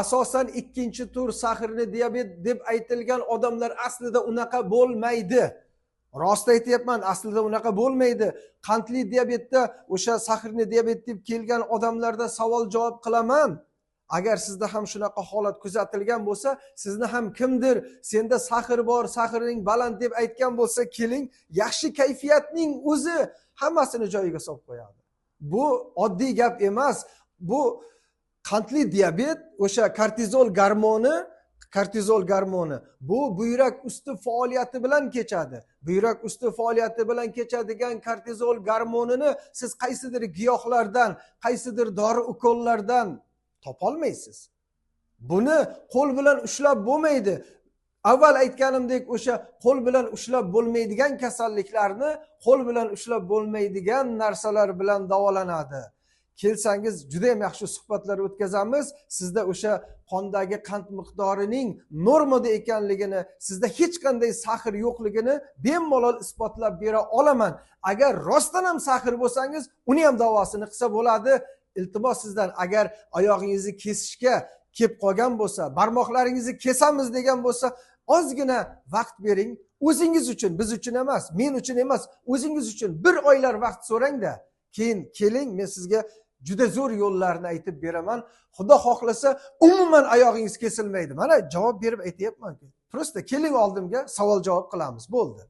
asosan ikkinchi tur sahrli diabet deb aytilgan odamlar aslida unaqa bo'lmaydi. Rost aytyapman, aslida unaqa bo'lmaydi. Qandli diabetda o'sha sahrli diabet deb kelgan odamlarda savol javob qilaman. Agar sizda ham shunaqa holat kuzatilgan bo'lsa, sizni ham kimdir senda sahr bor, sahring baland deb aytgan bo'lsa, keling, yaxshi kayfiyatning o'zi hammasini joyiga solib qo'yadi. Bu oddiy gap emas. Bu qandli diabet, o'sha kortizol gormoni bu buyrak usti faoliyati bilan kechadi. Buyrak usti faoliyati bilan kechadigan kortizol gormonini siz qaysidir giyohlardan, qaysidir dori ukollardan topolmaysiz. Buni qo'l bilan ushlab bo'lmaydi. Avval aytganimdek, o'sha qo'l bilan ushlab bo'lmaydigan kasalliklarni qo'l bilan ushlab bo'lmaydigan narsalar bilan davolanadi. Kelsangiz juda ham yaxshi suhbatlar o'tkazamiz. Sizda o'sha qondagi qand miqdorining normada ekanligini, sizda hech qanday sahr yo'qligini bemalol isbotlab bera olaman. Agar rostdan ham sahr bo'lsangiz, uni ham davosini qilsa bo'ladi. Iltimos sizdan, agar oyog'ingizni kesishga kelib qolgan bo'lsa, barmoqlaringizni kesamiz degan bo'lsa, ozgina vaqt bering. O'zingiz uchun, biz uchun emas, men uchun emas, o'zingiz uchun bir oylar vaqt so'rang-da, keyin keling, men sizga juda zo'r yo'llarni aytib beraman. Xudo xohlasa, umuman oyog'ingiz kesilmaydi. Mana javob berib aytayapman-ku. Prosta keling oldimga, savol javob qilamiz. Bo'ldi.